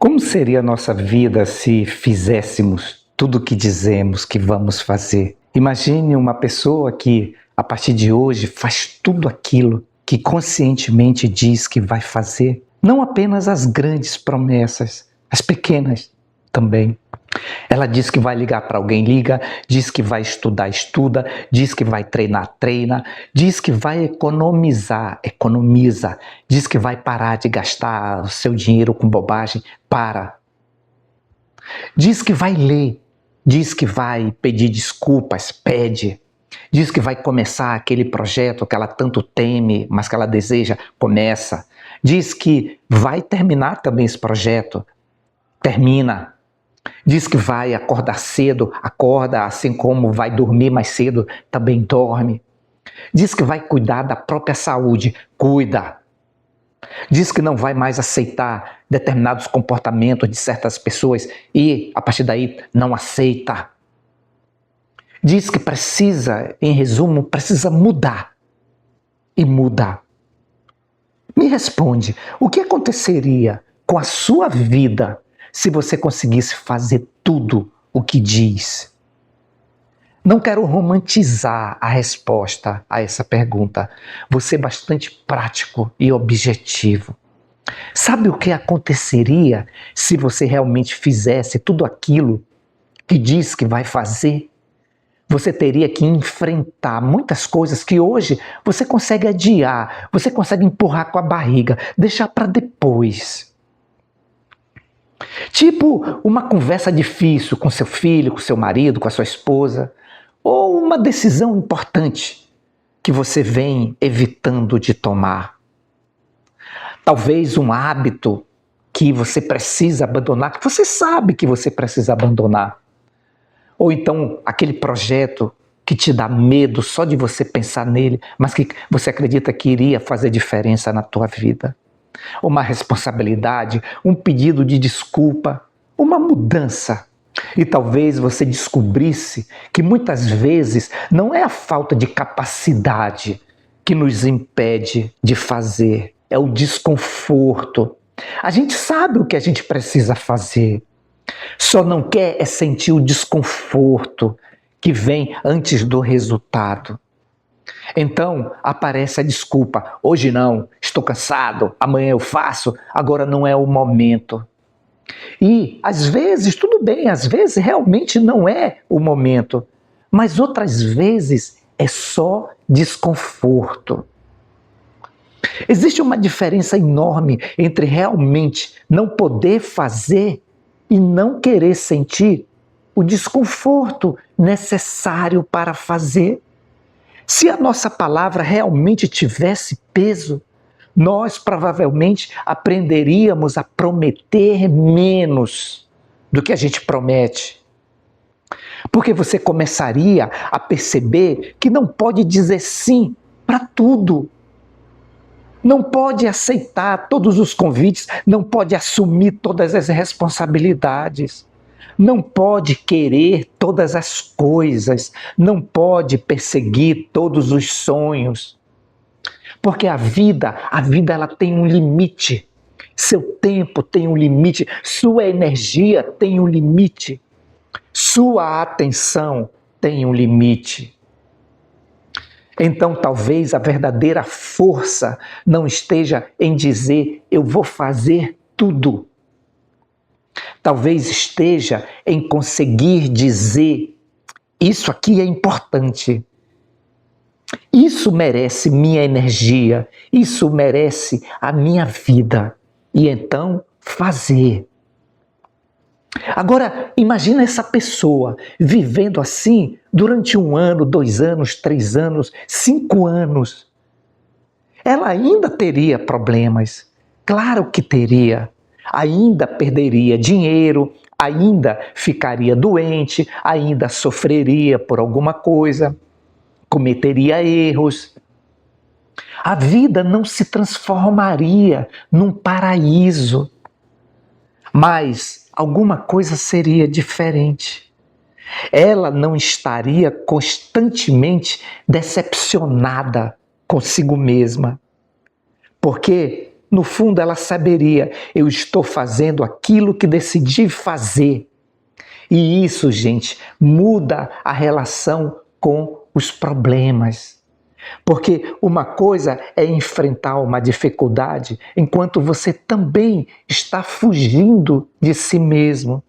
Como seria a nossa vida se fizéssemos tudo o que dizemos que vamos fazer? Imagine uma pessoa que, a partir de hoje, faz tudo aquilo que conscientemente diz que vai fazer. Não apenas as grandes promessas, as pequenas também. Ela diz que vai ligar para alguém, liga, diz que vai estudar, estuda, diz que vai treinar, treina, diz que vai economizar, economiza, diz que vai parar de gastar o seu dinheiro com bobagem, para. Diz que vai ler, diz que vai pedir desculpas, pede. Diz que vai começar aquele projeto que ela tanto teme, mas que ela deseja, começa. Diz que vai terminar também esse projeto, termina. Diz que vai acordar cedo, acorda, assim como vai dormir mais cedo, também dorme. Diz que vai cuidar da própria saúde, cuida. Diz que não vai mais aceitar determinados comportamentos de certas pessoas e, a partir daí, não aceita. Diz que precisa, em resumo, precisa mudar. E muda. Me responde, o que aconteceria com a sua vida se você conseguisse fazer tudo o que diz? Não quero romantizar a resposta a essa pergunta. Vou ser bastante prático e objetivo. Sabe o que aconteceria se você realmente fizesse tudo aquilo que diz que vai fazer? Você teria que enfrentar muitas coisas que hoje você consegue adiar, você consegue empurrar com a barriga, deixar para depois. Tipo uma conversa difícil com seu filho, com seu marido, com a sua esposa, ou uma decisão importante que você vem evitando de tomar. Talvez um hábito que você precisa abandonar, que você sabe que você precisa abandonar. Ou então aquele projeto que te dá medo só de você pensar nele, mas que você acredita que iria fazer diferença na tua vida. Uma responsabilidade, um pedido de desculpa, uma mudança. E talvez você descobrisse que muitas vezes não é a falta de capacidade que nos impede de fazer, é o desconforto. A gente sabe o que a gente precisa fazer, só não quer é sentir o desconforto que vem antes do resultado. Então aparece a desculpa, hoje não, estou cansado, amanhã eu faço, agora não é o momento. E às vezes, tudo bem, às vezes realmente não é o momento, mas outras vezes é só desconforto. Existe uma diferença enorme entre realmente não poder fazer e não querer sentir o desconforto necessário para fazer. Se a nossa palavra realmente tivesse peso, nós provavelmente aprenderíamos a prometer menos do que a gente promete. Porque você começaria a perceber que não pode dizer sim para tudo. Não pode aceitar todos os convites, não pode assumir todas as responsabilidades. Não pode querer todas as coisas, não pode perseguir todos os sonhos. Porque a vida ela tem um limite. Seu tempo tem um limite, sua energia tem um limite, sua atenção tem um limite. Então talvez a verdadeira força não esteja em dizer eu vou fazer tudo. Talvez esteja em conseguir dizer isso aqui é importante. Isso merece minha energia, isso merece a minha vida. E então fazer. Agora, imagina essa pessoa vivendo assim durante 1 ano, 2 anos, 3 anos, 5 anos. Ela ainda teria problemas. Claro que teria. Ainda perderia dinheiro, ainda ficaria doente, ainda sofreria por alguma coisa, cometeria erros. A vida não se transformaria num paraíso, mas alguma coisa seria diferente. Ela não estaria constantemente decepcionada consigo mesma, porque no fundo ela saberia: eu estou fazendo aquilo que decidi fazer. E isso, gente, muda a relação com os problemas. Porque uma coisa é enfrentar uma dificuldade enquanto você também está fugindo de si mesmo.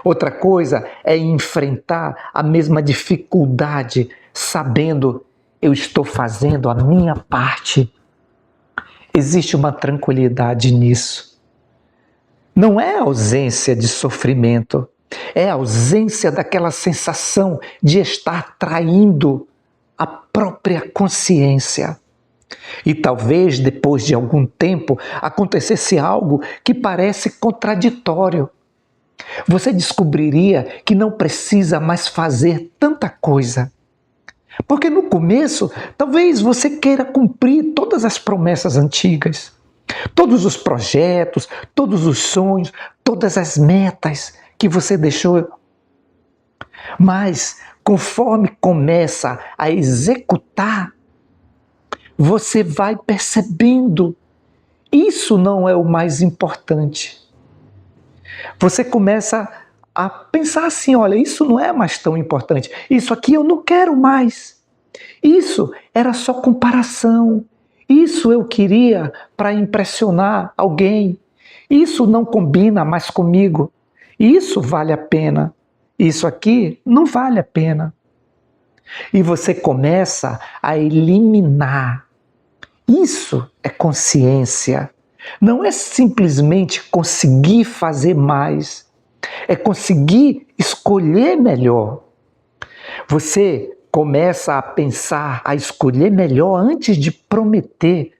Outra coisa é enfrentar a mesma dificuldade sabendo: eu estou fazendo a minha parte. Existe uma tranquilidade nisso. Não é ausência de sofrimento, é ausência daquela sensação de estar traindo a própria consciência. E talvez depois de algum tempo acontecesse algo que parece contraditório. Você descobriria que não precisa mais fazer tanta coisa. Porque no começo, talvez você queira cumprir todas as promessas antigas, todos os projetos, todos os sonhos, todas as metas que você deixou. Mas, conforme começa a executar, você vai percebendo: isso não é o mais importante. Você começa a pensar assim: olha, isso não é mais tão importante. Isso aqui eu não quero mais. Isso era só comparação. Isso eu queria para impressionar alguém. Isso não combina mais comigo. Isso vale a pena. Isso aqui não vale a pena. E você começa a eliminar. Isso é consciência. Não é simplesmente conseguir fazer mais. É conseguir escolher melhor. Você começa a pensar, a escolher melhor antes de prometer.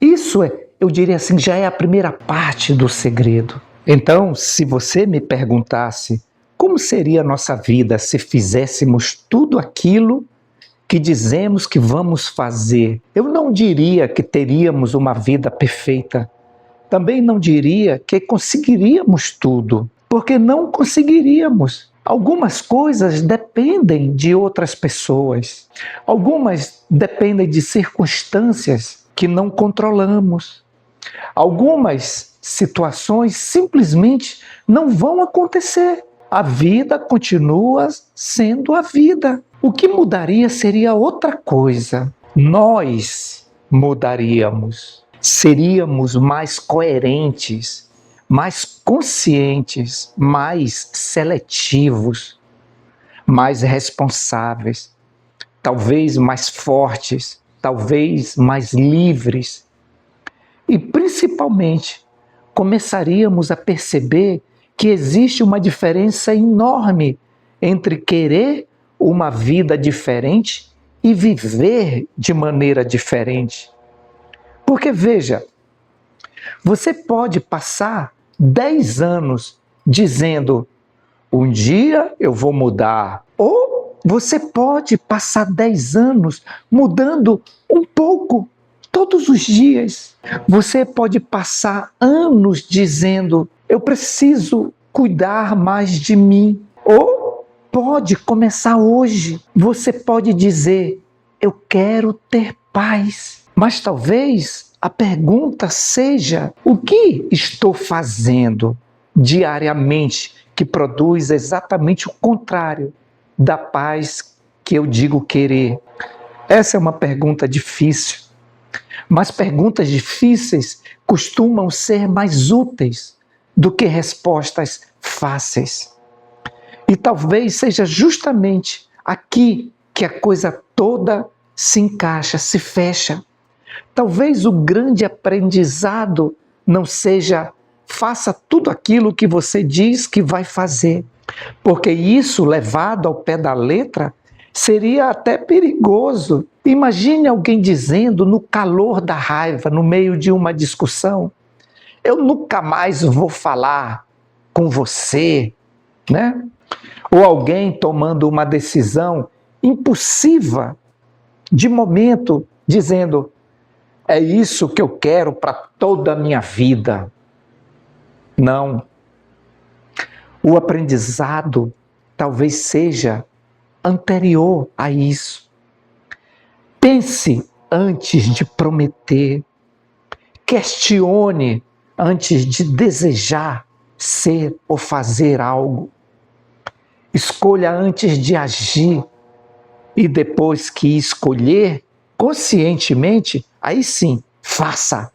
Isso eu diria assim, já é a primeira parte do segredo. Então, se você me perguntasse como seria a nossa vida se fizéssemos tudo aquilo que dizemos que vamos fazer, eu não diria que teríamos uma vida perfeita. Também não diria que conseguiríamos tudo, porque não conseguiríamos. Algumas coisas dependem de outras pessoas. Algumas dependem de circunstâncias que não controlamos. Algumas situações simplesmente não vão acontecer. A vida continua sendo a vida. O que mudaria seria outra coisa. Nós mudaríamos. Seríamos mais coerentes, mais conscientes, mais seletivos, mais responsáveis, talvez mais fortes, talvez mais livres. E principalmente, começaríamos a perceber que existe uma diferença enorme entre querer uma vida diferente e viver de maneira diferente. Porque veja, você pode passar 10 anos dizendo: um dia eu vou mudar. Ou você pode passar 10 anos mudando um pouco todos os dias. Você pode passar anos dizendo: eu preciso cuidar mais de mim. Ou pode começar hoje. Você pode dizer: eu quero ter paz. Mas talvez a pergunta seja: o que estou fazendo diariamente que produz exatamente o contrário da paz que eu digo querer? Essa é uma pergunta difícil, mas perguntas difíceis costumam ser mais úteis do que respostas fáceis. E talvez seja justamente aqui que a coisa toda se encaixa, se fecha. Talvez o grande aprendizado não seja: faça tudo aquilo que você diz que vai fazer, porque isso, levado ao pé da letra, seria até perigoso. Imagine alguém dizendo no calor da raiva, no meio de uma discussão: eu nunca mais vou falar com você, né? Ou alguém tomando uma decisão impulsiva, de momento, dizendo: é isso que eu quero para toda a minha vida. Não. O aprendizado talvez seja anterior a isso. Pense antes de prometer. Questione antes de desejar ser ou fazer algo. Escolha antes de agir. E depois que escolher, conscientemente, aí sim, faça,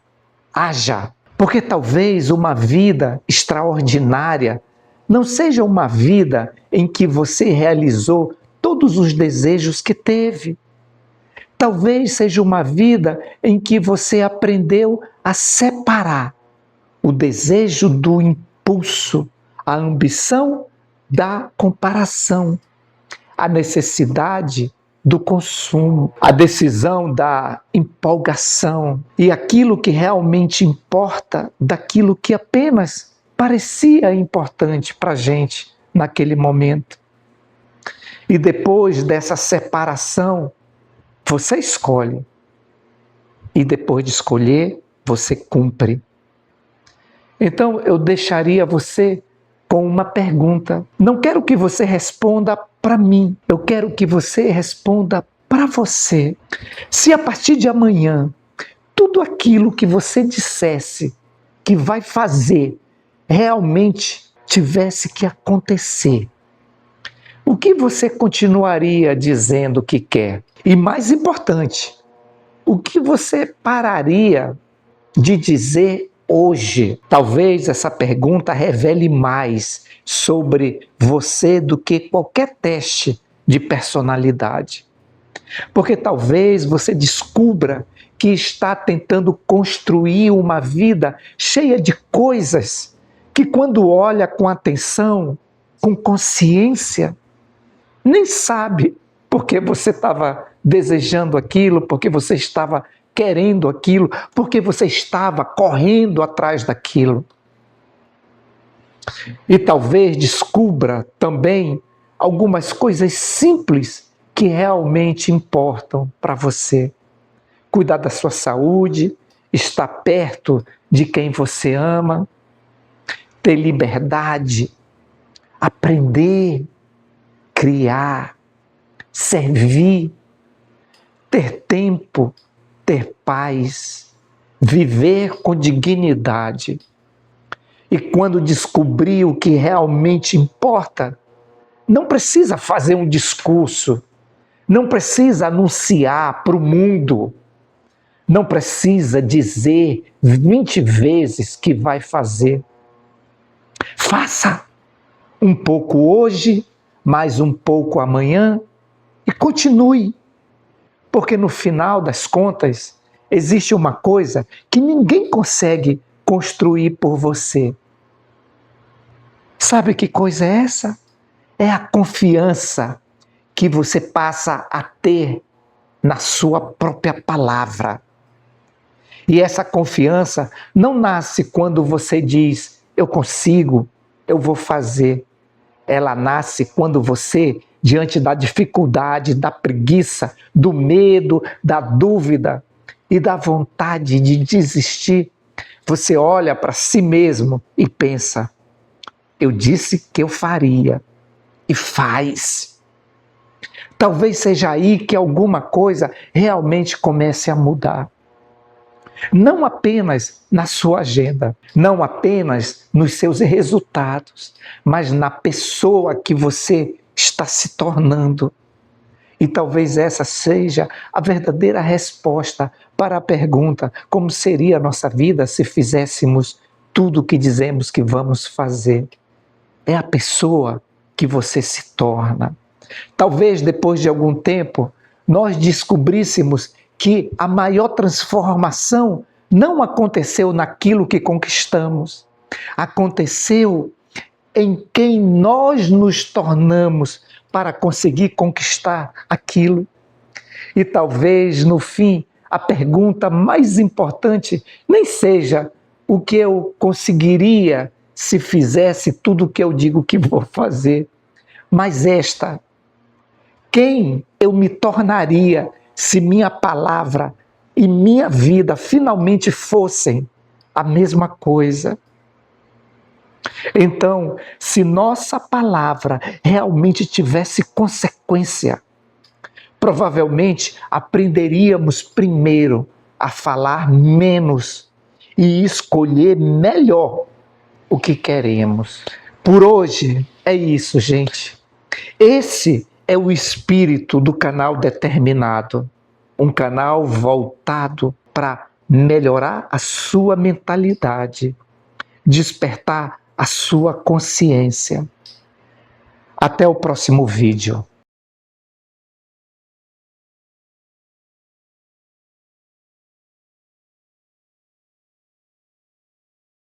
haja. Porque talvez uma vida extraordinária não seja uma vida em que você realizou todos os desejos que teve. Talvez seja uma vida em que você aprendeu a separar o desejo do impulso, a ambição da comparação, a necessidade do consumo, a decisão da empolgação e aquilo que realmente importa daquilo que apenas parecia importante para a gente naquele momento. E depois dessa separação, você escolhe. E depois de escolher, você cumpre. Então eu deixaria você com uma pergunta. Não quero que você responda para mim, eu quero que você responda para você. Se a partir de amanhã, tudo aquilo que você dissesse que vai fazer realmente tivesse que acontecer, o que você continuaria dizendo que quer? E mais importante, o que você pararia de dizer hoje? Talvez essa pergunta revele mais sobre você do que qualquer teste de personalidade. Porque talvez você descubra que está tentando construir uma vida cheia de coisas que, quando olha com atenção, com consciência, nem sabe porque você estava desejando aquilo, porque você estava querendo aquilo, porque você estava correndo atrás daquilo. E talvez descubra também algumas coisas simples que realmente importam para você. Cuidar da sua saúde, estar perto de quem você ama, ter liberdade, aprender, criar, servir, ter tempo, ter paz, viver com dignidade. E quando descobrir o que realmente importa, não precisa fazer um discurso, não precisa anunciar para o mundo, não precisa dizer 20 vezes que vai fazer. Faça um pouco hoje, mais um pouco amanhã e continue. Porque no final das contas, existe uma coisa que ninguém consegue construir por você. Sabe que coisa é essa? É a confiança que você passa a ter na sua própria palavra. E essa confiança não nasce quando você diz, eu consigo, eu vou fazer. Ela nasce quando você, diante da dificuldade, da preguiça, do medo, da dúvida e da vontade de desistir, você olha para si mesmo e pensa, eu disse que eu faria, e faz. Talvez seja aí que alguma coisa realmente comece a mudar. Não apenas na sua agenda, não apenas nos seus resultados, mas na pessoa que você está se tornando. E talvez essa seja a verdadeira resposta para a pergunta: como seria a nossa vida se fizéssemos tudo o que dizemos que vamos fazer? É a pessoa que você se torna. Talvez depois de algum tempo nós descobríssemos que a maior transformação não aconteceu naquilo que conquistamos, aconteceu em quem nós nos tornamos para conseguir conquistar aquilo. E talvez, no fim, a pergunta mais importante nem seja o que eu conseguiria se fizesse tudo o que eu digo que vou fazer, mas esta: quem eu me tornaria se minha palavra e minha vida finalmente fossem a mesma coisa? Então, se nossa palavra realmente tivesse consequência, provavelmente aprenderíamos primeiro a falar menos e escolher melhor o que queremos. Por hoje é isso, gente. Esse é o espírito do canal Determinado, um canal voltado para melhorar a sua mentalidade, despertar a sua consciência. Até o próximo vídeo.